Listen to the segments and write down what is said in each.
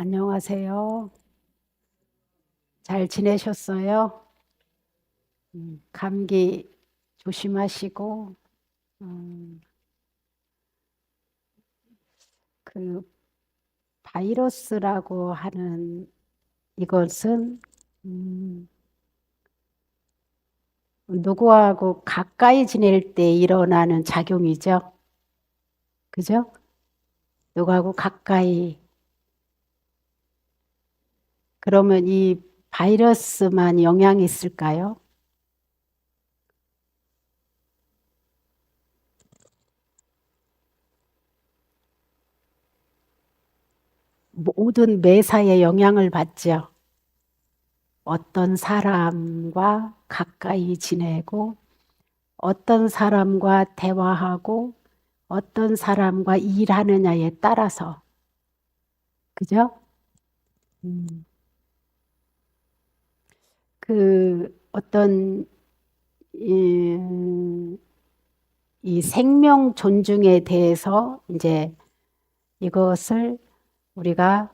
안녕하세요. 잘 지내셨어요? 감기 조심하시고, 음, 그 바이러스라고 하는 이것은 음, 누구하고 가까이 지낼 때 일어나는 작용이죠. 그죠? 누구하고 가까이. 그러면 이 바이러스만 영향이 있을까요? 모든 매사에 영향을 받죠. 어떤 사람과 가까이 지내고, 어떤 사람과 대화하고 어떤 사람과 일하느냐에 따라서, 그죠? 음, 그 어떤 이, 이 생명 존중에 대해서 이제 이것을 우리가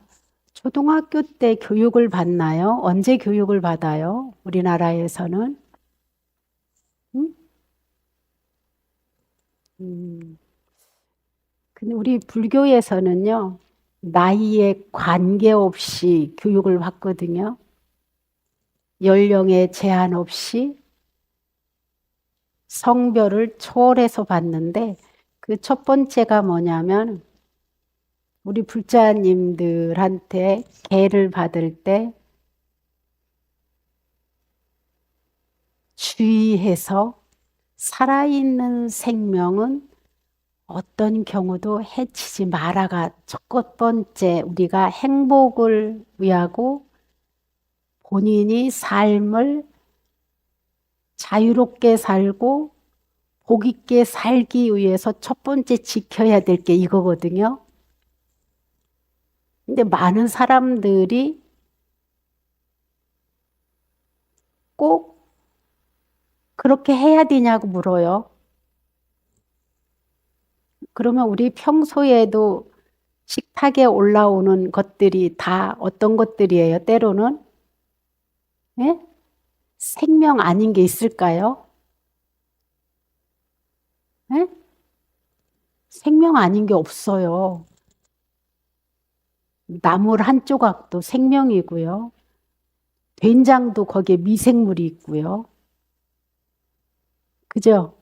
초등학교 때 교육을 받나요? 언제 교육을 받아요? 우리나라에서는? 음? 음, 근데 우리 불교에서는요, 나이에 관계없이 교육을 받거든요. 연령에 제한 없이 성별을 초월해서 봤는데 그 첫 번째가 뭐냐면 우리 불자님들한테 계를 받을 때 주의해서 살아있는 생명은 어떤 경우도 해치지 마라가 첫 번째 우리가 행복을 위하고 본인이 삶을 자유롭게 살고 복 있게 살기 위해서 첫 번째 지켜야 될 게 이거거든요. 근데 많은 사람들이 꼭 그렇게 해야 되냐고 물어요. 그러면 우리 평소에도 식탁에 올라오는 것들이 다 어떤 것들이에요? 때로는 예? 생명 아닌 게 있을까요? 예? 생명 아닌 게 없어요. 나물 한 조각도 생명이고요. 된장도 거기에 미생물이 있고요. 그죠?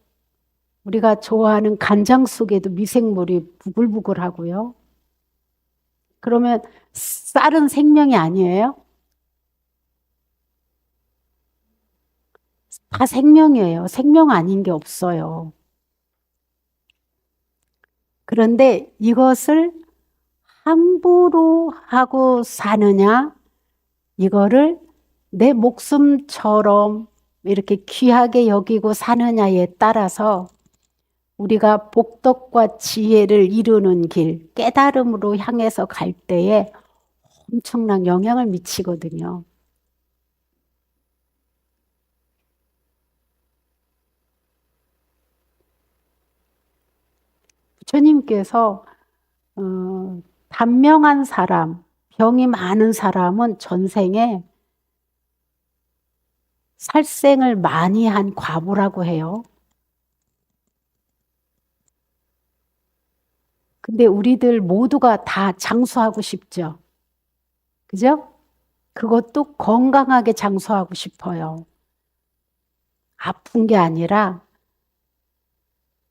우리가 좋아하는 간장 속에도 미생물이 부글부글하고요. 그러면 쌀은 생명이 아니에요? 다 생명이에요. 생명 아닌 게 없어요. 그런데 이것을 함부로 하고 사느냐, 이거를 내 목숨처럼 이렇게 귀하게 여기고 사느냐에 따라서 우리가 복덕과 지혜를 이루는 길, 깨달음으로 향해서 갈 때에 엄청난 영향을 미치거든요. 부처님께서 단명한 사람, 병이 많은 사람은 전생에 살생을 많이 한 과부라고 해요. 근데 우리들 모두가 다 장수하고 싶죠. 그죠? 그것도 건강하게 장수하고 싶어요. 아픈 게 아니라,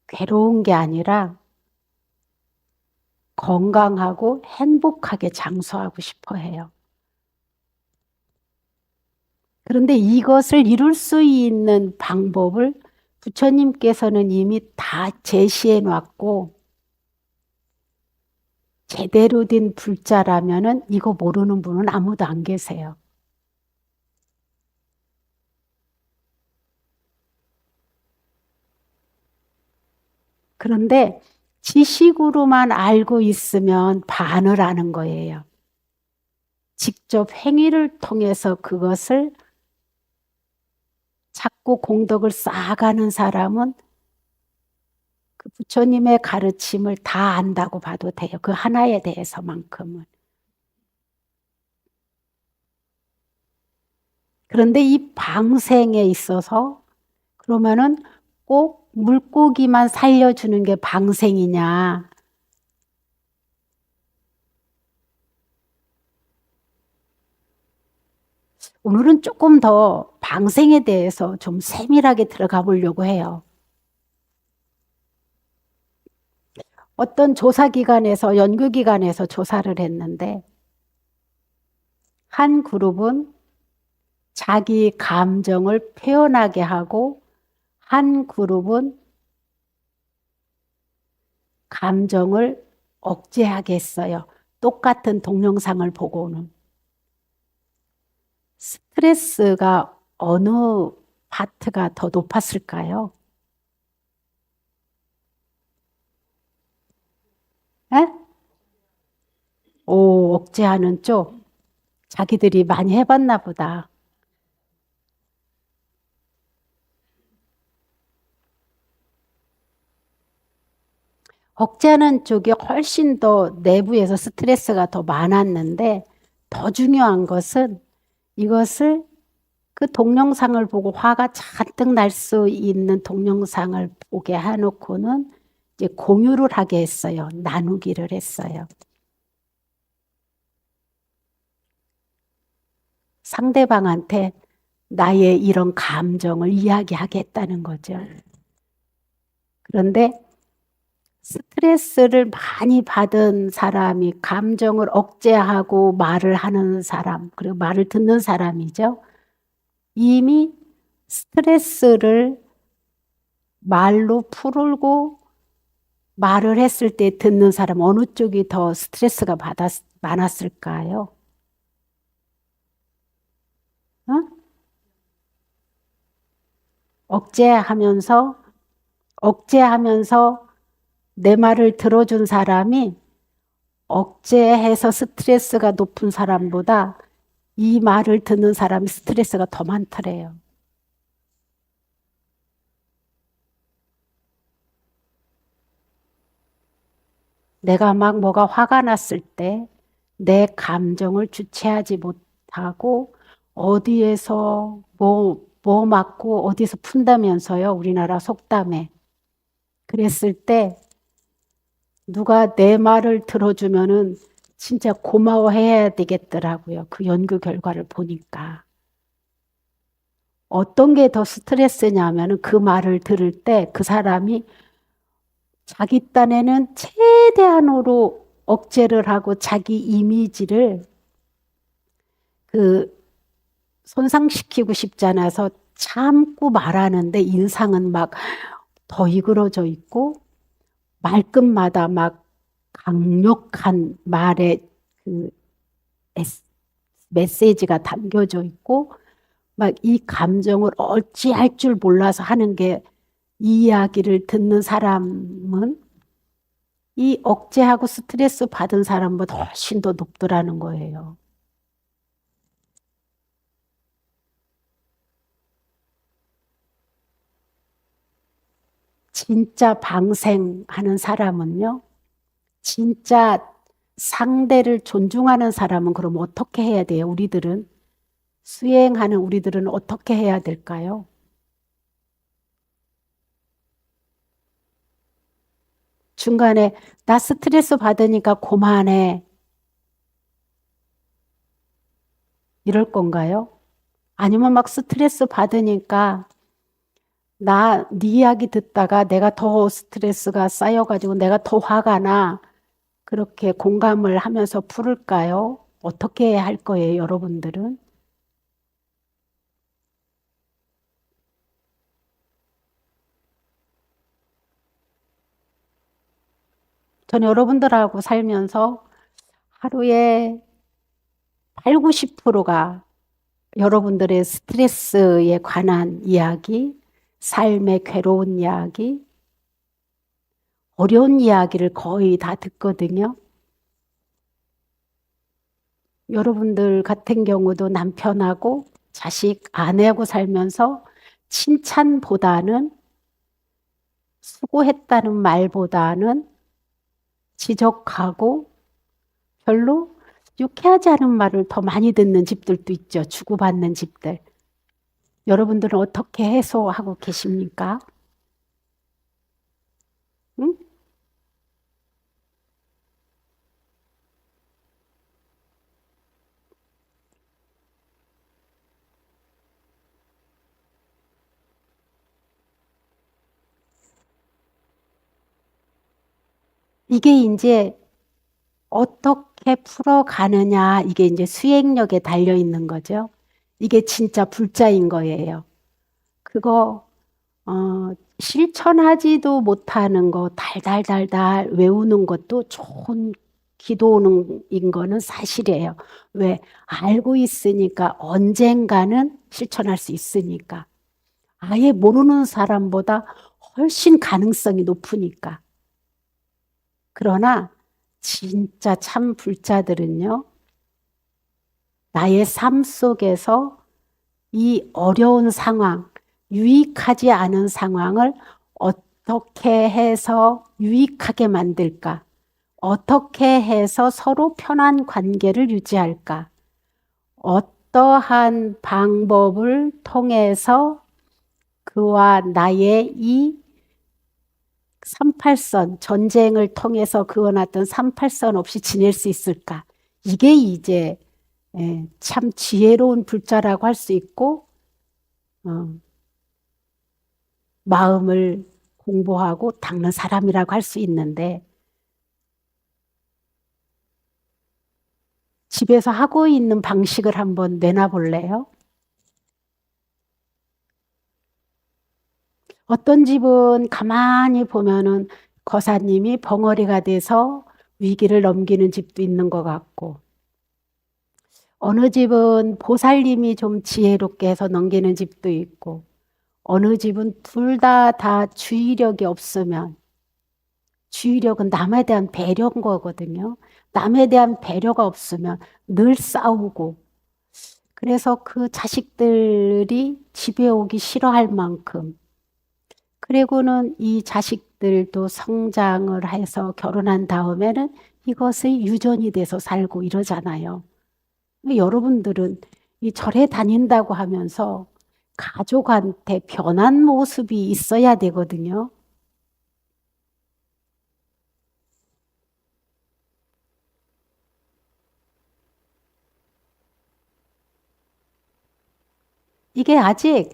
괴로운 게 아니라, 건강하고 행복하게 장수하고 싶어 해요. 그런데 이것을 이룰 수 있는 방법을 부처님께서는 이미 다 제시해 놨고, 제대로 된 불자라면은 이거 모르는 분은 아무도 안 계세요. 그런데 지식으로만 알고 있으면 반을 아는 거예요. 직접 행위를 통해서 그것을 찾고 공덕을 쌓아가는 사람은 그 부처님의 가르침을 다 안다고 봐도 돼요. 그 하나에 대해서만큼은. 그런데 이 방생에 있어서 그러면은 꼭 물고기만 살려주는 게 방생이냐? 오늘은 조금 더 방생에 대해서 좀 세밀하게 들어가 보려고 해요. 어떤 조사기관에서, 연구기관에서 조사를 했는데, 한 그룹은 자기 감정을 표현하게 하고, 한 그룹은 감정을 억제하게 했어요. 똑같은 동영상을 보고는. 스트레스가 어느 파트가 더 높았을까요? 에? 오, 억제하는 쪽. 자기들이 많이 해봤나 보다. 억제하는 쪽이 훨씬 더 내부에서 스트레스가 더 많았는데 더 중요한 것은 이것을 그 동영상을 보고 화가 잔뜩 날 수 있는 동영상을 보게 해놓고는 이제 공유를 하게 했어요. 나누기를 했어요. 상대방한테 나의 이런 감정을 이야기하겠다는 거죠. 그런데 스트레스를 많이 받은 사람이 감정을 억제하고 말을 하는 사람, 그리고 말을 듣는 사람이죠. 이미 스트레스를 말로 풀고 말을 했을 때 듣는 사람 어느 쪽이 더 스트레스가 많았을까요? 어? 억제하면서 내 말을 들어준 사람이 억제해서 스트레스가 높은 사람보다 이 말을 듣는 사람이 스트레스가 더 많더래요. 내가 막 뭐가 화가 났을 때 내 감정을 주체하지 못하고 어디에서 뭐 맞고 어디서 푼다면서요. 우리나라 속담에. 그랬을 때 누가 내 말을 들어주면은 진짜 고마워해야 되겠더라고요. 그 연구 결과를 보니까. 어떤 게 더 스트레스냐면은 그 말을 들을 때 그 사람이 자기 딴에는 최대한으로 억제를 하고 자기 이미지를 그 손상시키고 싶지 않아서 참고 말하는데 인상은 막 더 이그러져 있고 말끝마다 막 강력한 말의 그 메시지가 담겨져 있고 막 이 감정을 어찌할 줄 몰라서 하는 게 이 이야기를 듣는 사람은 이 억제하고 스트레스 받은 사람보다 훨씬 더 높더라는 거예요. 진짜 방생하는 사람은요, 진짜 상대를 존중하는 사람은 그럼 어떻게 해야 돼요? 우리들은 수행하는 우리들은 어떻게 해야 될까요? 중간에 나 스트레스 받으니까 그만해 이럴 건가요? 아니면 막 스트레스 받으니까 네 이야기 듣다가 내가 더 스트레스가 쌓여가지고 내가 더 화가 나 그렇게 공감을 하면서 풀을까요? 어떻게 할 거예요, 여러분들은? 전 여러분들하고 살면서 하루에 8, 90%가 여러분들의 스트레스에 관한 이야기, 삶의 괴로운 이야기, 어려운 이야기를 거의 다 듣거든요. 여러분들 같은 경우도 남편하고 자식, 아내하고 살면서 칭찬보다는 수고했다는 말보다는 지적하고 별로 유쾌하지 않은 말을 더 많이 듣는 집들도 있죠. 주고받는 집들. 여러분들은 어떻게 해소하고 계십니까? 응? 이게 이제 어떻게 풀어가느냐, 이게 이제 수행력에 달려 있는 거죠. 이게 진짜 불자인 거예요. 그거 실천하지도 못하는 거 달달달달 외우는 것도 좋은 기도인 거는 사실이에요. 왜? 알고 있으니까 언젠가는 실천할 수 있으니까. 아예 모르는 사람보다 훨씬 가능성이 높으니까. 그러나 진짜 참 불자들은요, 나의 삶 속에서 이 어려운 상황, 유익하지 않은 상황을 어떻게 해서 유익하게 만들까? 어떻게 해서 서로 편한 관계를 유지할까? 어떠한 방법을 통해서 그와 나의 이 38선, 전쟁을 통해서 그어놨던 38선 없이 지낼 수 있을까? 이게 이제 참 지혜로운 불자라고 할 수 있고, 어, 마음을 공부하고 닦는 사람이라고 할 수 있는데, 집에서 하고 있는 방식을 한번 내놔 볼래요? 어떤 집은 가만히 보면은 거사님이 벙어리가 돼서 위기를 넘기는 집도 있는 것 같고, 어느 집은 보살님이 좀 지혜롭게 해서 넘기는 집도 있고, 어느 집은 둘 다 주의력이 없으면, 주의력은 남에 대한 배려인 거거든요. 남에 대한 배려가 없으면 늘 싸우고, 그래서 그 자식들이 집에 오기 싫어할 만큼, 그리고는 이 자식들도 성장을 해서 결혼한 다음에는 이것의 유전이 돼서 살고 이러잖아요. 여러분들은 이 절에 다닌다고 하면서 가족한테 변한 모습이 있어야 되거든요. 이게 아직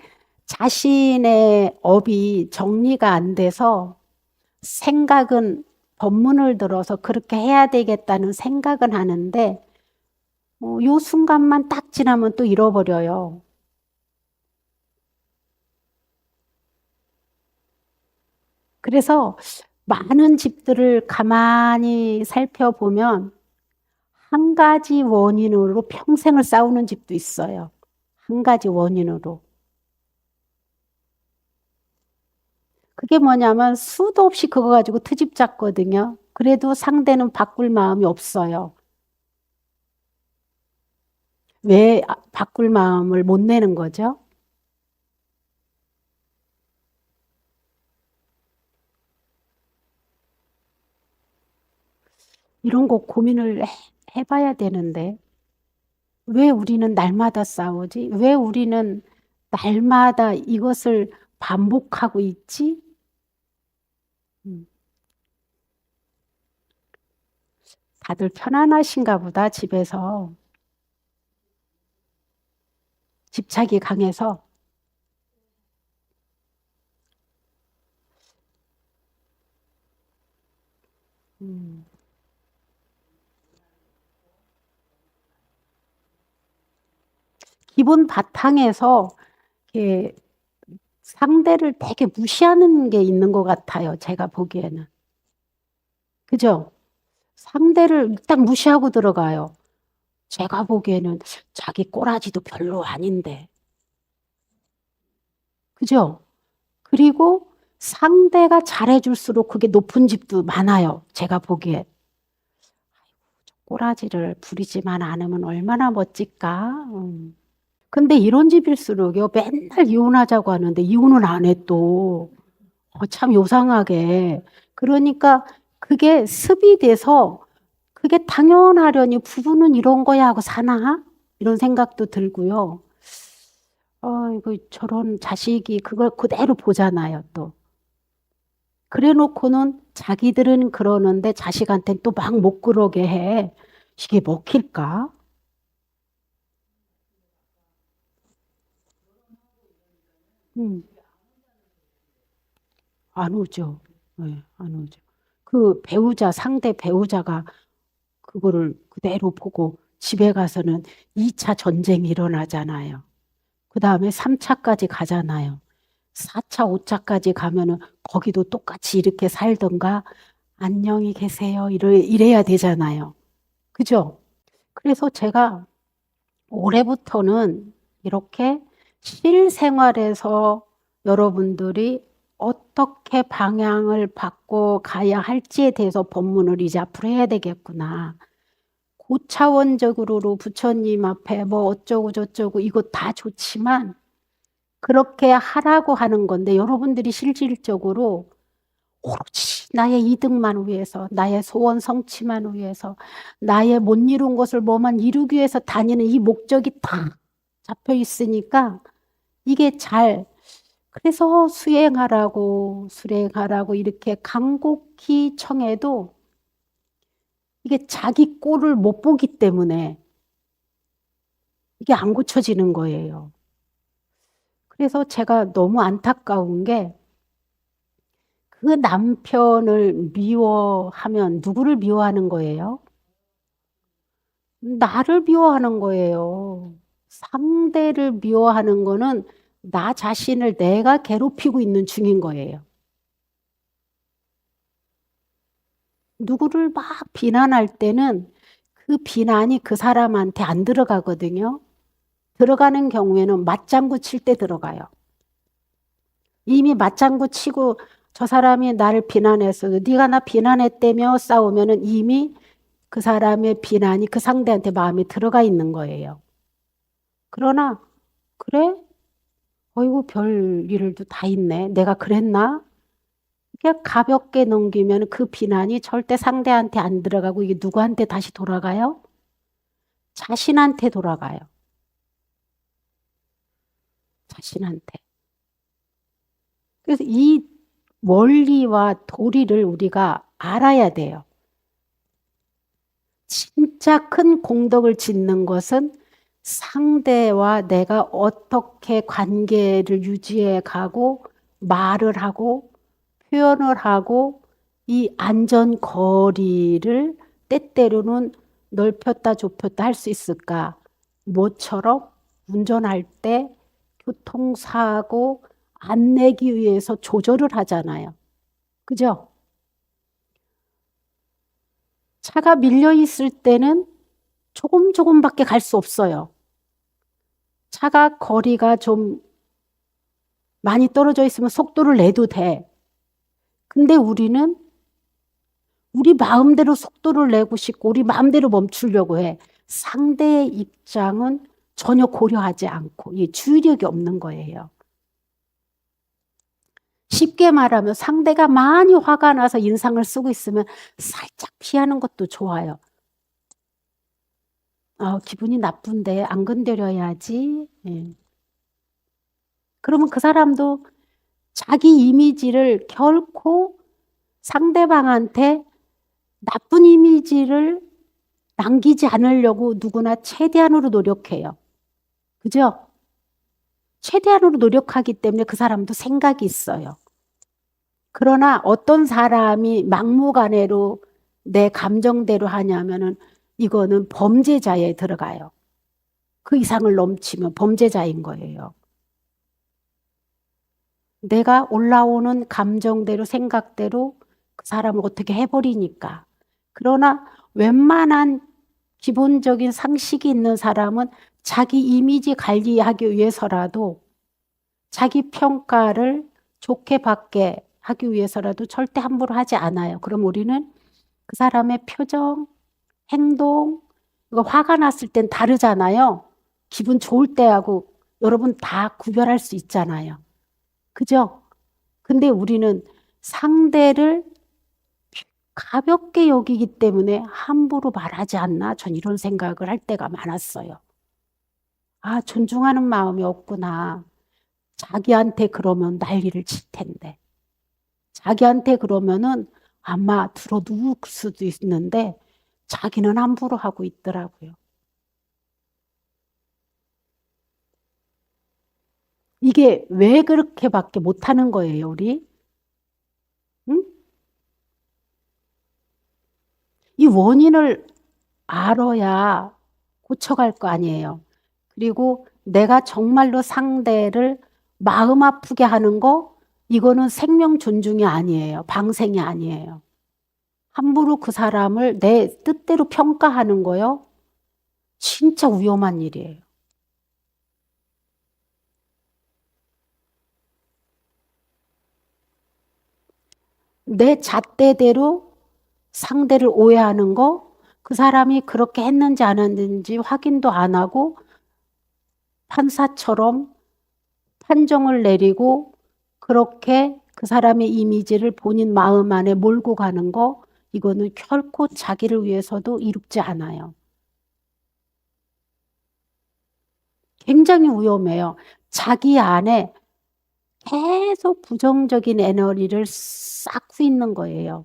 자신의 업이 정리가 안 돼서 생각은 법문을 들어서 그렇게 해야 되겠다는 생각은 하는데 요 순간만 딱 지나면 또 잃어버려요. 그래서 많은 집들을 가만히 살펴보면 한 가지 원인으로 평생을 싸우는 집도 있어요. 한 가지 원인으로. 그게 뭐냐면 수도 없이 그거 가지고 트집 잡거든요. 그래도 상대는 바꿀 마음이 없어요. 왜 바꿀 마음을 못 내는 거죠? 이런 거 고민을 해봐야 되는데 왜 우리는 날마다 싸우지? 왜 우리는 날마다 이것을 반복하고 있지? 음, 다들 편안하신가 보다, 집에서. 집착이 강해서. 음, 기본 바탕에서 이렇게 상대를 되게 무시하는 게 있는 것 같아요. 제가 보기에는. 그죠? 상대를 딱 무시하고 들어가요. 제가 보기에는 자기 꼬라지도 별로 아닌데. 그죠? 그리고 상대가 잘해줄수록 그게 높은 집도 많아요. 제가 보기에. 꼬라지를 부리지만 않으면 얼마나 멋질까? 근데 이런 집일수록요, 맨날 이혼하자고 하는데 이혼은 안 해 또. 참 요상하게. 그러니까 그게 습이 돼서 그게 당연하려니 부부는 이런 거야 하고 사나? 이런 생각도 들고요. 이거 저런 자식이 그걸 그대로 보잖아요, 또. 그래 놓고는 자기들은 그러는데 자식한테는 또 막 못 그러게 해. 이게 먹힐까? 음, 안 오죠. 네, 안 오죠. 그 배우자, 상대 배우자가 그거를 그대로 보고 집에 가서는 2차 전쟁이 일어나잖아요. 그 다음에 3차까지 가잖아요. 4차, 5차까지 가면은 거기도 똑같이 이렇게 살던가 안녕히 계세요. 이래야 되잖아요. 그죠? 그래서 제가 올해부터는 이렇게 실생활에서 여러분들이 어떻게 방향을 바꿔 가야 할지에 대해서 법문을 이제 앞으로 해야 되겠구나. 고차원적으로 부처님 앞에 뭐 어쩌고 저쩌고 이거 다 좋지만 그렇게 하라고 하는 건데 여러분들이 실질적으로 오로지 나의 이득만 위해서, 나의 소원 성취만 위해서, 나의 못 이룬 것을 뭐만 이루기 위해서 다니는 이 목적이 다 잡혀 있으니까 이게 그래서 수행하라고 이렇게 간곡히 청해도 이게 자기 꼴을 못 보기 때문에 이게 안 고쳐지는 거예요. 그래서 제가 너무 안타까운 게 그 남편을 미워하면 누구를 미워하는 거예요? 나를 미워하는 거예요. 상대를 미워하는 거는 나 자신을 내가 괴롭히고 있는 중인 거예요. 누구를 막 비난할 때는 그 비난이 그 사람한테 안 들어가거든요. 들어가는 경우에는 맞장구 칠 때 들어가요. 이미 맞장구 치고 저 사람이 나를 비난했어도 네가 나 비난했다며 싸우면은 이미 그 사람의 비난이 그 상대한테 마음에 들어가 있는 거예요. 그러나 그래? 어이구 별 일도 다 있네. 내가 그랬나? 그냥 가볍게 넘기면 그 비난이 절대 상대한테 안 들어가고 이게 누구한테 다시 돌아가요? 자신한테 돌아가요. 자신한테. 그래서 이 원리와 도리를 우리가 알아야 돼요. 진짜 큰 공덕을 짓는 것은 상대와 내가 어떻게 관계를 유지해 가고 말을 하고 표현을 하고 이 안전거리를 때때로는 넓혔다 좁혔다 할 수 있을까? 모처럼 운전할 때 교통사고 안 내기 위해서 조절을 하잖아요. 그죠? 차가 밀려 있을 때는 조금밖에 갈 수 없어요. 차가 거리가 좀 많이 떨어져 있으면 속도를 내도 돼. 근데 우리는 우리 마음대로 속도를 내고 싶고 우리 마음대로 멈추려고 해. 상대의 입장은 전혀 고려하지 않고 이 주의력이 없는 거예요. 쉽게 말하면 상대가 많이 화가 나서 인상을 쓰고 있으면 살짝 피하는 것도 좋아요. 기분이 나쁜데 안 건드려야지. 예. 그러면 그 사람도 자기 이미지를 결코 상대방한테 나쁜 이미지를 남기지 않으려고 누구나 최대한으로 노력해요. 그죠? 최대한으로 노력하기 때문에 그 사람도 생각이 있어요. 그러나 어떤 사람이 막무가내로 내 감정대로 하냐면은 이거는 범죄자에 들어가요. 그 이상을 넘치면 범죄자인 거예요. 내가 올라오는 감정대로 생각대로 그 사람을 어떻게 해버리니까. 그러나 웬만한 기본적인 상식이 있는 사람은 자기 이미지 관리하기 위해서라도 자기 평가를 좋게 받게 하기 위해서라도 절대 함부로 하지 않아요. 그럼 우리는 그 사람의 표정, 행동, 이거 화가 났을 땐 다르잖아요. 기분 좋을 때하고 여러분 다 구별할 수 있잖아요. 그죠? 근데 우리는 상대를 가볍게 여기기 때문에 함부로 말하지 않나? 전 이런 생각을 할 때가 많았어요. 아, 존중하는 마음이 없구나. 자기한테 그러면 난리를 칠 텐데. 자기한테 그러면은 아마 들어 누울 수도 있는데 자기는 함부로 하고 있더라고요. 이게 왜 그렇게밖에 못하는 거예요, 우리? 응? 이 원인을 알아야 고쳐갈 거 아니에요. 그리고 내가 정말로 상대를 마음 아프게 하는 거, 이거는 생명 존중이 아니에요. 방생이 아니에요. 함부로 그 사람을 내 뜻대로 평가하는 거요. 진짜 위험한 일이에요. 내 잣대대로 상대를 오해하는 거, 그 사람이 그렇게 했는지 안 했는지 확인도 안 하고 판사처럼 판정을 내리고 그렇게 그 사람의 이미지를 본인 마음 안에 몰고 가는 거, 이거는 결코 자기를 위해서도 이롭지 않아요. 굉장히 위험해요. 자기 안에 계속 부정적인 에너지를 쌓고 있는 거예요.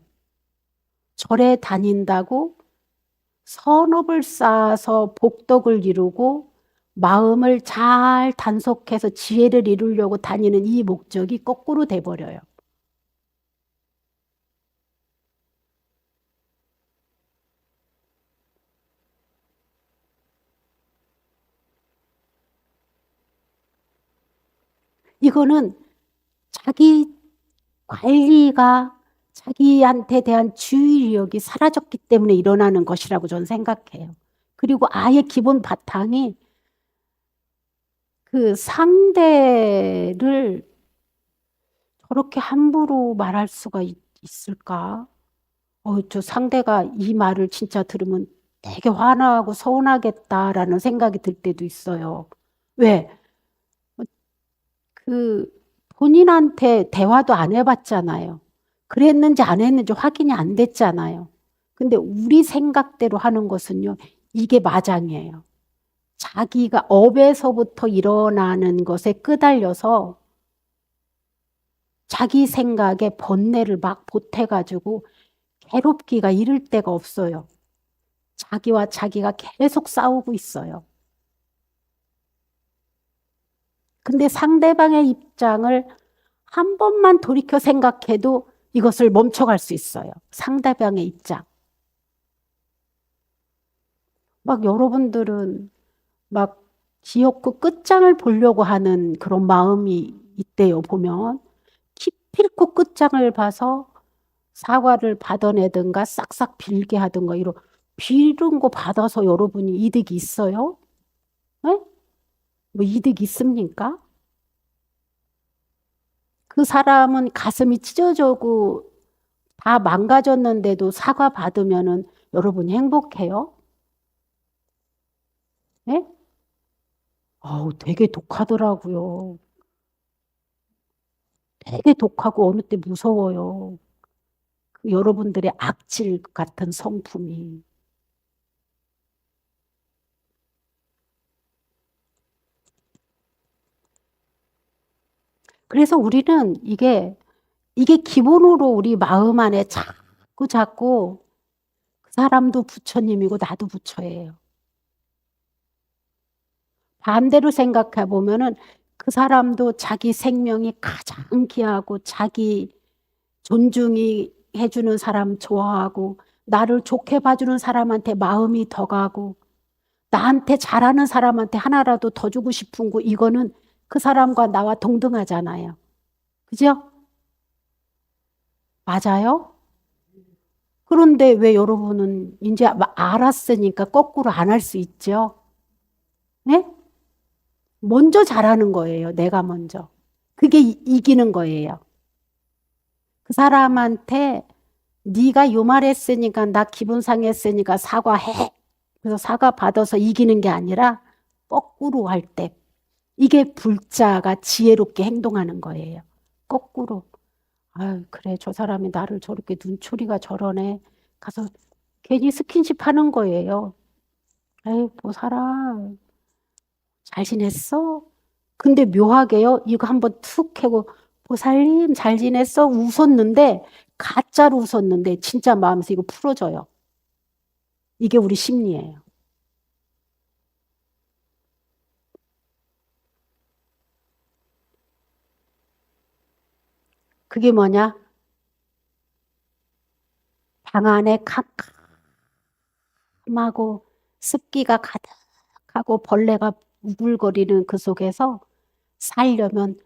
절에 다닌다고 선업을 쌓아서 복덕을 이루고 마음을 잘 단속해서 지혜를 이루려고 다니는 이 목적이 거꾸로 돼버려요. 이거는 자기 관리가 자기한테 대한 주의력이 사라졌기 때문에 일어나는 것이라고 저는 생각해요. 그리고 아예 기본 바탕이 그 상대를 저렇게 함부로 말할 수가 있을까? 저 상대가 이 말을 진짜 들으면 되게 화나고 서운하겠다라는 생각이 들 때도 있어요. 왜? 그 본인한테 대화도 안 해봤잖아요. 그랬는지 안 했는지 확인이 안 됐잖아요. 근데 우리 생각대로 하는 것은요, 이게 마장이에요. 자기가 업에서부터 일어나는 것에 끄달려서 자기 생각에 번뇌를 막 보태가지고 괴롭기가 이를 데가 없어요. 자기와 자기가 계속 싸우고 있어요. 근데 상대방의 입장을 한 번만 돌이켜 생각해도 이것을 멈춰갈 수 있어요. 상대방의 입장. 막 여러분들은 막 기어코 끝장을 보려고 하는 그런 마음이 있대요, 보면. 기필코 끝장을 봐서 사과를 받아내든가 싹싹 빌게 하든가 이런 빌은 거 받아서 여러분이 이득이 있어요? 네? 뭐 이득 있습니까? 그 사람은 가슴이 찢어져고 다 망가졌는데도 사과 받으면은 여러분 행복해요? 네? 되게 독하더라고요. 되게 독하고 어느 때 무서워요. 그 여러분들의 악질 같은 성품이. 그래서 우리는 이게 기본으로 우리 마음 안에 자꾸 자꾸 그 사람도 부처님이고 나도 부처예요. 반대로 생각해 보면은 그 사람도 자기 생명이 가장 귀하고 자기 존중이 해주는 사람 좋아하고 나를 좋게 봐주는 사람한테 마음이 더 가고 나한테 잘하는 사람한테 하나라도 더 주고 싶은 거 이거는 그 사람과 나와 동등하잖아요. 그죠? 맞아요? 그런데 왜 여러분은 이제 알았으니까 거꾸로 안 할 수 있죠? 네? 먼저 잘하는 거예요. 내가 먼저. 그게 이기는 거예요. 그 사람한테 네가 요 말 했으니까 나 기분 상했으니까 사과해. 그래서 사과 받아서 이기는 게 아니라 거꾸로 할 때. 이게 불자가 지혜롭게 행동하는 거예요. 거꾸로. 아유, 그래, 저 사람이 나를 저렇게 눈초리가 저러네. 가서 괜히 스킨십 하는 거예요. 에이, 뭐 살아. 잘 지냈어? 근데 묘하게요. 이거 한번 툭 하고 보살님 잘 지냈어? 웃었는데 가짜로 웃었는데 진짜 마음에서 이거 풀어져요. 이게 우리 심리예요. 그게 뭐냐? 방 안에 캄캄하고 습기가 가득하고 벌레가 우글거리는 그 속에서 살려면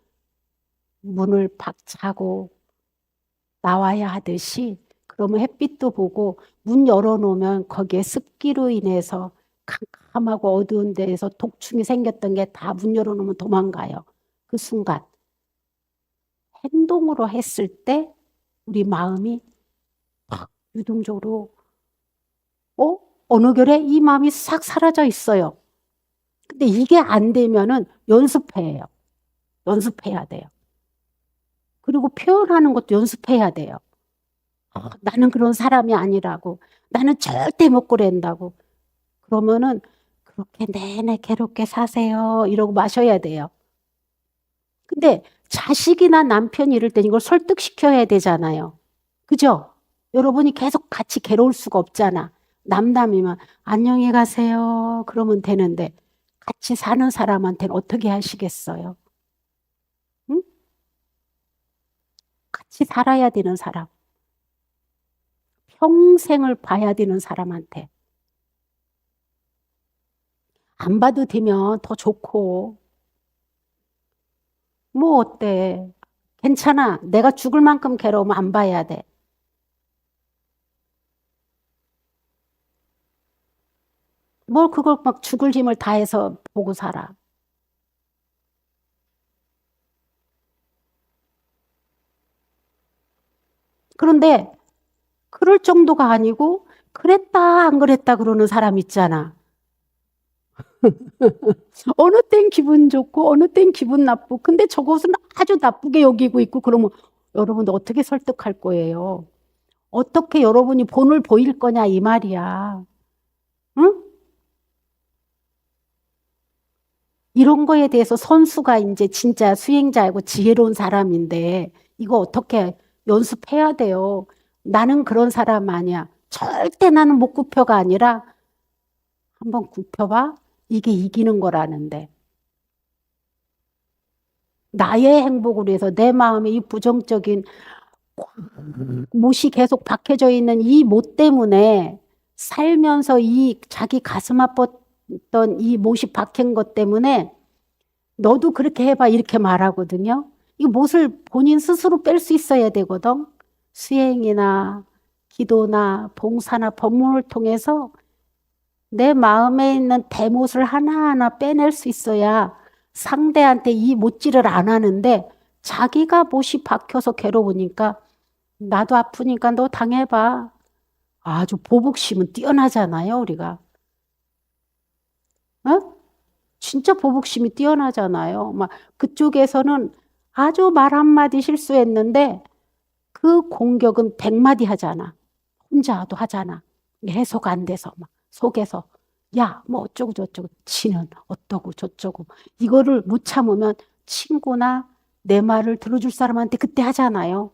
문을 박차고 나와야 하듯이 그러면 햇빛도 보고 문 열어놓으면 거기에 습기로 인해서 캄캄하고 어두운 데에서 독충이 생겼던 게 다 문 열어놓으면 도망가요. 그 순간 행동으로 했을 때 우리 마음이 막 유동적으로 어느 결에 이 마음이 싹 사라져 있어요. 근데 이게 안 되면은 연습해요. 연습해야 돼요. 그리고 표현하는 것도 연습해야 돼요. 나는 그런 사람이 아니라고. 나는 절대 못 그런다고. 그러면은 그렇게 내내 괴롭게 사세요. 이러고 마셔야 돼요. 근데 자식이나 남편이 이럴 땐 이걸 설득시켜야 되잖아요. 그죠? 여러분이 계속 같이 괴로울 수가 없잖아. 남담이면 안녕히 가세요. 그러면 되는데 같이 사는 사람한테는 어떻게 하시겠어요? 응? 같이 살아야 되는 사람. 평생을 봐야 되는 사람한테. 안 봐도 되면 더 좋고. 뭐 어때? 괜찮아. 내가 죽을 만큼 괴로우면 안 봐야 돼. 뭘 그걸 막 죽을 힘을 다해서 보고 살아. 그런데 그럴 정도가 아니고 그랬다 안 그랬다 그러는 사람 있잖아. 어느 땐 기분 좋고 어느 땐 기분 나쁘고 근데 저것은 아주 나쁘게 여기고 있고 그러면 여러분도 어떻게 설득할 거예요? 어떻게 여러분이 본을 보일 거냐 이 말이야. 응? 이런 거에 대해서 선수가 이제 진짜 수행자이고 지혜로운 사람인데 이거 어떻게 연습해야 돼요. 나는 그런 사람 아니야. 절대 나는 못 굽혀가 아니라 한번 굽혀봐. 이게 이기는 거라는데. 나의 행복을 위해서 내 마음에 이 부정적인 못이 계속 박혀져 있는 이 못 때문에 살면서 이 자기 가슴 아팠던 이 못이 박힌 것 때문에 너도 그렇게 해봐 이렇게 말하거든요. 이 못을 본인 스스로 뺄 수 있어야 되거든. 수행이나 기도나 봉사나 법문을 통해서 내 마음에 있는 대못을 하나하나 빼낼 수 있어야 상대한테 이 못질을 안 하는데 자기가 못이 박혀서 괴로우니까 나도 아프니까 너 당해봐. 아주 보복심은 뛰어나잖아요, 우리가. 어? 진짜 보복심이 뛰어나잖아요. 막 그쪽에서는 아주 말 한마디 실수했는데 그 공격은 100마디 하잖아. 혼자도 하잖아. 해석 안 돼서 막 속에서 야, 뭐 어쩌고 저쩌고 지는 어떠고 저쩌고 이거를 못 참으면 친구나 내 말을 들어줄 사람한테 그때 하잖아요.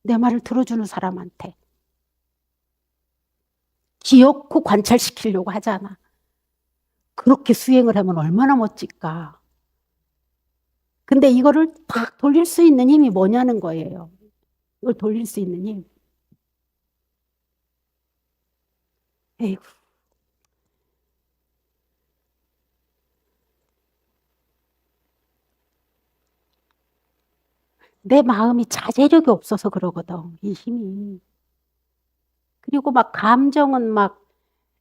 내 말을 들어주는 사람한테. 기어코 관찰시키려고 하잖아. 그렇게 수행을 하면 얼마나 멋질까. 근데 이거를 딱 돌릴 수 있는 힘이 뭐냐는 거예요. 이걸 돌릴 수 있는 힘. 에이구. 내 마음이 자제력이 없어서 그러거든. 이 힘이. 그리고 막 감정은 막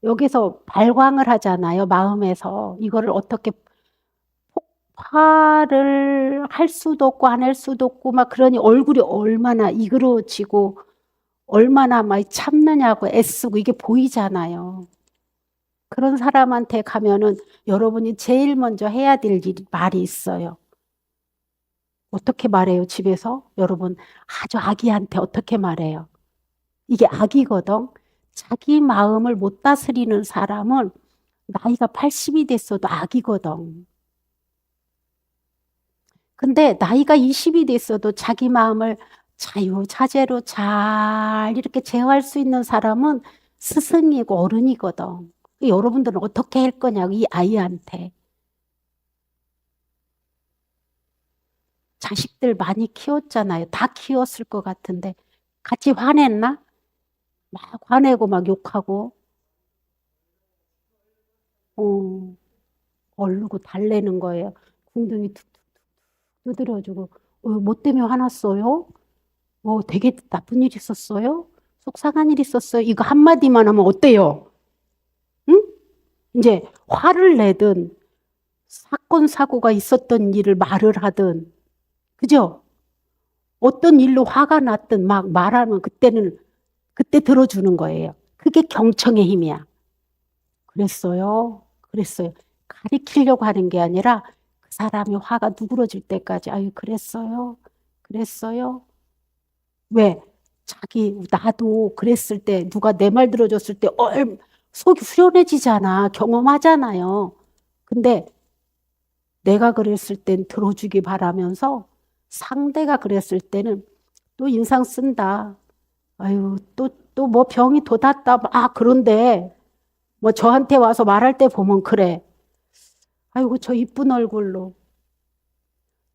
여기서 발광을 하잖아요. 마음에서. 이거를 어떻게 폭발을 할 수도 없고 안 할 수도 없고 막 그러니 얼굴이 얼마나 이그러지고 얼마나 막 참느냐고 애쓰고 이게 보이잖아요. 그런 사람한테 가면은 여러분이 제일 먼저 해야 될 말이 있어요. 어떻게 말해요, 집에서? 여러분, 아주 아기한테 어떻게 말해요? 이게 아기거든. 자기 마음을 못 다스리는 사람은 나이가 80이 됐어도 아기거든. 근데 나이가 20이 됐어도 자기 마음을 자유자재로 잘 이렇게 제어할 수 있는 사람은 스승이고 어른이거든. 여러분들은 어떻게 할 거냐고, 이 아이한테. 자식들 많이 키웠잖아요. 다 키웠을 것 같은데. 같이 화냈나? 막 화내고 막 욕하고, 어, 얼르고 달래는 거예요. 궁둥이 툭툭 두드려주고, 뭐 때문에 화났어요? 되게 나쁜 일 있었어요? 속상한 일 있었어요? 이거 한마디만 하면 어때요? 응? 이제 화를 내든 사건, 사고가 있었던 일을 말을 하든, 그죠? 어떤 일로 화가 났든 막 말하면 그때 들어주는 거예요. 그게 경청의 힘이야. 그랬어요. 그랬어요. 가리키려고 하는 게 아니라 그 사람이 화가 누그러질 때까지, 아유, 그랬어요. 그랬어요. 왜? 나도 그랬을 때, 누가 내 말 들어줬을 때, 속이 후련해지잖아. 경험하잖아요. 근데 내가 그랬을 땐 들어주기 바라면서 상대가 그랬을 때는 또 인상 쓴다. 아유, 또 뭐 병이 돋았다. 그런데 뭐 저한테 와서 말할 때 보면 그래. 아이고, 저 이쁜 얼굴로.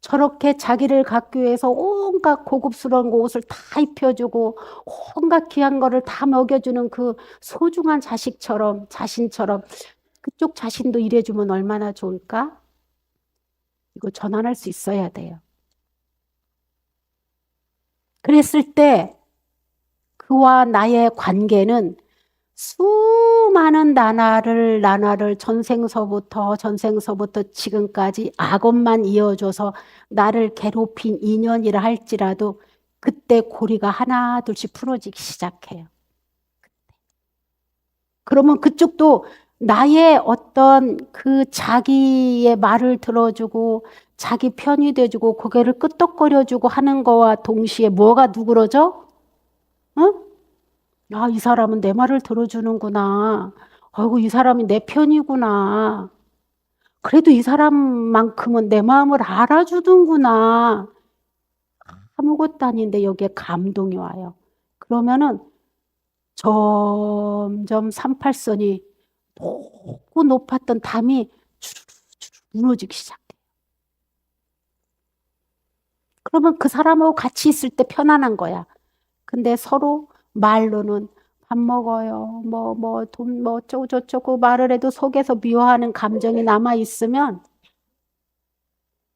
저렇게 자기를 갖기 위해서 온갖 고급스러운 옷을 다 입혀주고 온갖 귀한 거를 다 먹여주는 그 소중한 자신처럼 그쪽 자신도 일해주면 얼마나 좋을까? 이거 전환할 수 있어야 돼요. 그랬을 때 그와 나의 관계는 수많은 나날을 전생서부터 지금까지 악업만 이어줘서 나를 괴롭힌 인연이라 할지라도 그때 고리가 하나 둘씩 풀어지기 시작해요. 그러면 그쪽도 나의 어떤 그 자기의 말을 들어주고 자기 편이 돼주고 고개를 끄덕거려주고 하는 거와 동시에 뭐가 누그러져? 어? 이 사람은 내 말을 들어주는구나. 아이고, 이 사람이 내 편이구나. 그래도 이 사람만큼은 내 마음을 알아주는구나. 아무것도 아닌데 여기에 감동이 와요. 그러면은 점점 38선이 높고 높았던 담이 주르르 무너지기 시작해요. 그러면 그 사람하고 같이 있을 때 편안한 거야. 근데 서로 말로는 밥 먹어요. 돈, 어쩌고저쩌고 말을 해도 속에서 미워하는 감정이 남아있으면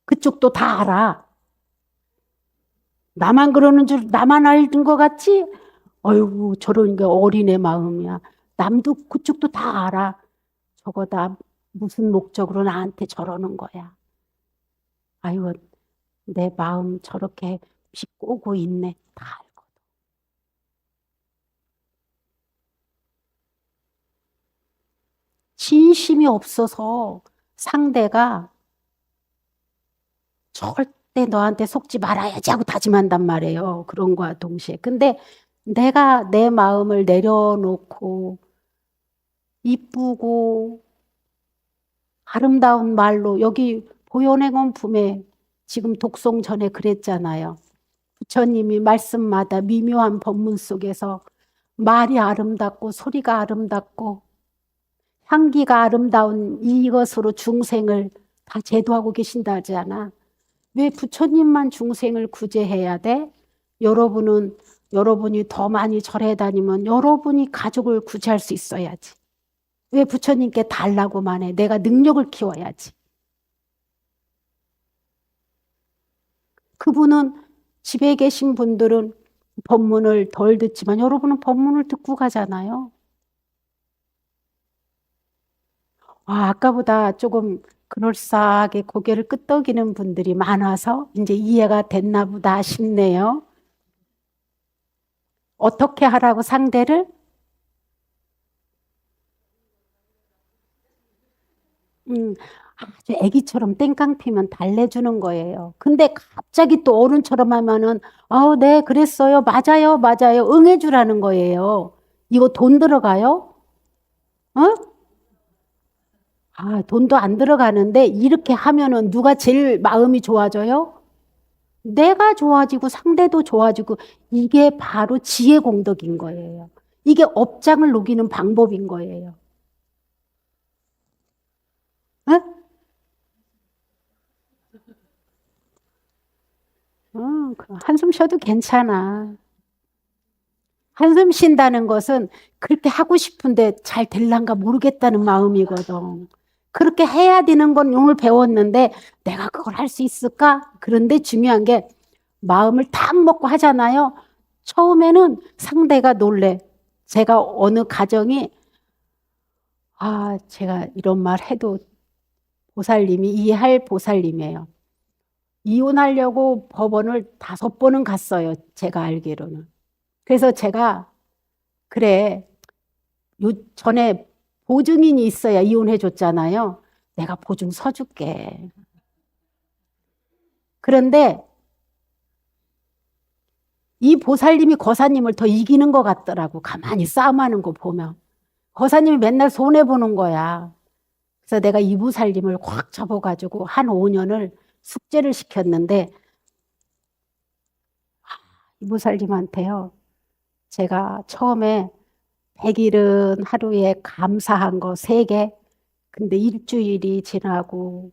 그쪽도 다 알아. 나만 알던 것 같지? 어이구, 저런 게 어린애 마음이야. 남도 그쪽도 다 알아. 저거 다 무슨 목적으로 나한테 저러는 거야. 아유, 내 마음 저렇게 비꼬고 있네. 다 알고. 진심이 없어서 상대가 절대 너한테 속지 말아야지 하고 다짐한단 말이에요. 그런 거와 동시에. 근데 내가 내 마음을 내려놓고 이쁘고 아름다운 말로 여기 보현행원 품에 지금 독송 전에 그랬잖아요. 부처님이 말씀마다 미묘한 법문 속에서 말이 아름답고 소리가 아름답고 향기가 아름다운 이것으로 중생을 다 제도하고 계신다 하잖아. 왜 부처님만 중생을 구제해야 돼? 여러분이 더 많이 절에 다니면 여러분이 가족을 구제할 수 있어야지. 왜 부처님께 달라고만 해? 내가 능력을 키워야지. 그분은 집에 계신 분들은 법문을 덜 듣지만 여러분은 법문을 듣고 가잖아요. 아까보다 조금 그럴싸하게 고개를 끄덕이는 분들이 많아서 이제 이해가 됐나 보다 싶네요. 어떻게 하라고 상대를? 아주 애기처럼 땡깡 피면 달래주는 거예요. 근데 갑자기 또 어른처럼 하면은, 네, 그랬어요. 맞아요, 맞아요. 응해주라는 거예요. 이거 돈 들어가요? 어? 돈도 안 들어가는데 이렇게 하면은 누가 제일 마음이 좋아져요? 내가 좋아지고 상대도 좋아지고 이게 바로 지혜 공덕인 거예요. 이게 업장을 녹이는 방법인 거예요. 어? 한숨 쉬어도 괜찮아. 한숨 쉰다는 것은 그렇게 하고 싶은데 잘 될란가 모르겠다는 마음이거든. 그렇게 해야 되는 건 오늘 배웠는데 내가 그걸 할 수 있을까? 그런데 중요한 게 마음을 탁 먹고 하잖아요. 처음에는 상대가 놀래. 제가 어느 가정이 제가 이런 말 해도 보살님이 이해할 보살님이에요. 이혼하려고 법원을 5번은 갔어요. 제가 알기로는. 그래서 제가 그래 전에 보증인이 있어야 이혼해 줬잖아요. 내가 보증 서줄게. 그런데 이 보살님이 거사님을 더 이기는 것 같더라고. 가만히 싸움하는 거 보면. 거사님이 맨날 손해보는 거야. 그래서 내가 이 보살님을 확 잡아가지고 한 5년을 숙제를 시켰는데 이 보살님한테요. 제가 처음에 100일은 하루에 감사한 거 3개. 근데 일주일이 지나고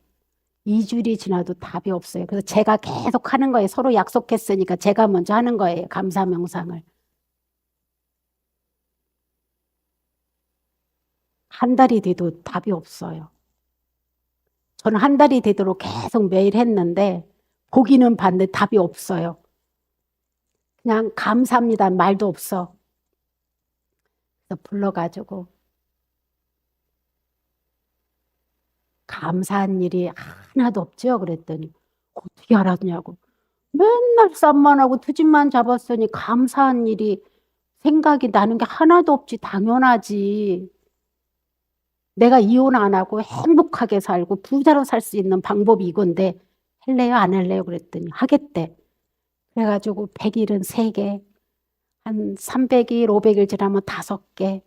2주일이 지나도 답이 없어요. 그래서 제가 계속 하는 거예요. 서로 약속했으니까 제가 먼저 하는 거예요. 감사 명상을. 한 달이 돼도 답이 없어요. 저는 한 달이 되도록 계속 매일 했는데 보기는 봤는데 답이 없어요. 그냥 감사합니다. 말도 없어. 그래서 불러가지고 감사한 일이 하나도 없죠. 그랬더니 어떻게 알았냐고. 맨날 쌈만 하고 투집만 잡았으니 감사한 일이 생각이 나는 게 하나도 없지. 당연하지. 내가 이혼 안 하고 행복하게 살고 부자로 살 수 있는 방법이 이건데 할래요? 안 할래요? 그랬더니 하겠대. 그래가지고 100일은 3개, 한 300일, 500일 지나면 5개,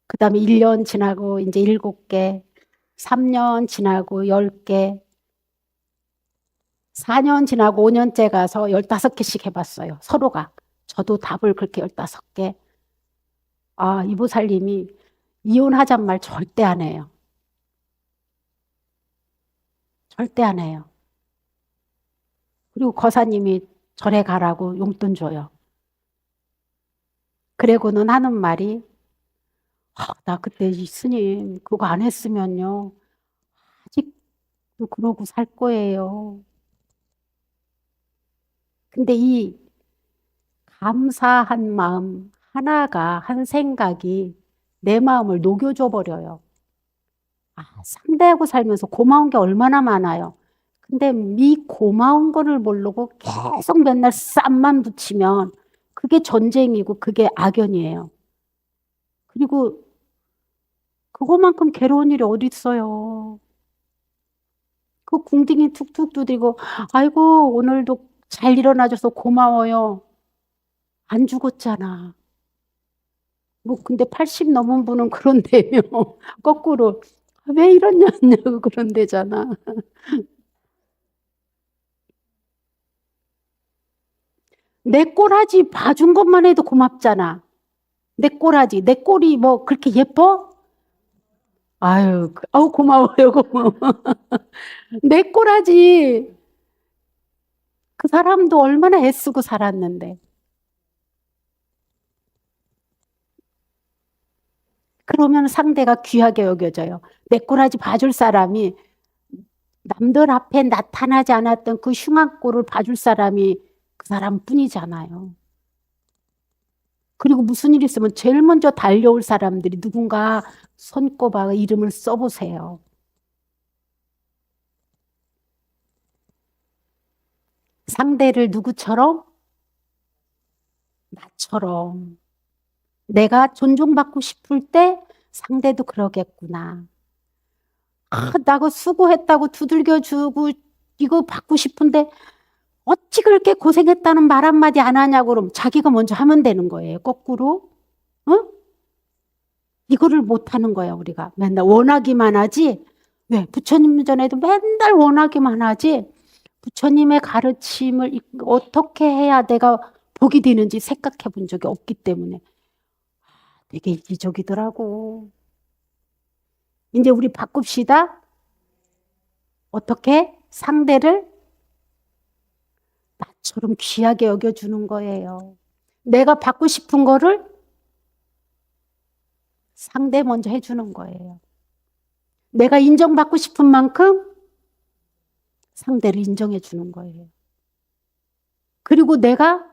그 다음에 1년 지나고 이제 7개, 3년 지나고 10개, 4년 지나고 5년째 가서 15개씩 해봤어요. 서로가. 저도 답을 그렇게 15개. 이보살님이 이혼하잔 말 절대 안 해요. 절대 안 해요. 그리고 거사님이 절에 가라고 용돈 줘요. 그러고는 하는 말이 나 그때 스님 그거 안 했으면요. 아직도 그러고 살 거예요. 근데 이 감사한 마음 하나가 한 생각이 내 마음을 녹여줘 버려요. 상대하고 살면서 고마운 게 얼마나 많아요. 근데 이 고마운 거를 모르고 계속 맨날 쌈만 붙이면 그게 전쟁이고 그게 악연이에요. 그리고 그거만큼 괴로운 일이 어디 있어요. 그 궁둥이 툭툭 두드리고 아이고 오늘도 잘 일어나줘서 고마워요. 안 죽었잖아. 뭐 근데 80 넘은 분은 그런데요. 거꾸로 왜 이러냐고 그런데잖아. 내 꼬라지 봐준 것만 해도 고맙잖아. 내 꼬라지, 내 꼬리 뭐 그렇게 예뻐? 아유, 고마워요, 고마워. 내 꼬라지. 그 사람도 얼마나 애쓰고 살았는데. 그러면 상대가 귀하게 여겨져요. 내 꼬라지 봐줄 사람이 남들 앞에 나타나지 않았던 그 흉한 꼴을 봐줄 사람이 그 사람뿐이잖아요. 그리고 무슨 일 있으면 제일 먼저 달려올 사람들이 누군가 손꼽아 이름을 써보세요. 상대를 누구처럼? 나처럼. 내가 존중받고 싶을 때 상대도 그러겠구나. 나가 수고했다고 두들겨주고 이거 받고 싶은데 어찌 그렇게 고생했다는 말 한마디 안 하냐고 그러면 자기가 먼저 하면 되는 거예요. 거꾸로. 어? 이거를 못하는 거야 우리가. 맨날 원하기만 하지. 왜? 부처님 전에도 맨날 원하기만 하지. 부처님의 가르침을 어떻게 해야 내가 복이 되는지 생각해 본 적이 없기 때문에 되게 이기적이더라고. 이제 우리 바꿉시다. 어떻게? 상대를 나처럼 귀하게 여겨주는 거예요. 내가 받고 싶은 거를 상대 먼저 해주는 거예요. 내가 인정받고 싶은 만큼 상대를 인정해 주는 거예요. 그리고 내가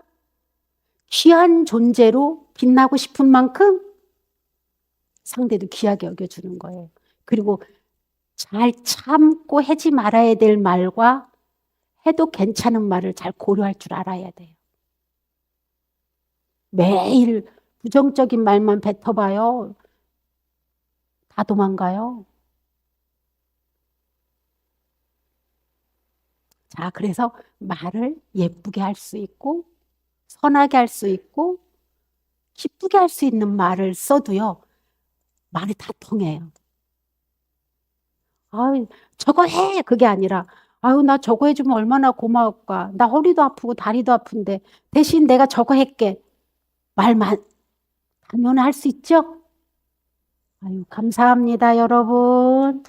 귀한 존재로 빛나고 싶은 만큼 상대도 귀하게 여겨주는 거예요. 그리고 잘 참고 하지 말아야 될 말과 해도 괜찮은 말을 잘 고려할 줄 알아야 돼요. 매일 부정적인 말만 뱉어봐요. 다 도망가요. 자, 그래서 말을 예쁘게 할 수 있고 선하게 할 수 있고 기쁘게 할 수 있는 말을 써도요. 말이 다 통해요. 아유, 저거 해! 그게 아니라 아유, 나 저거 해주면 얼마나 고마울까. 나 허리도 아프고 다리도 아픈데 대신 내가 저거 할게. 말만 당연히 할 수 있죠? 아유, 감사합니다, 여러분.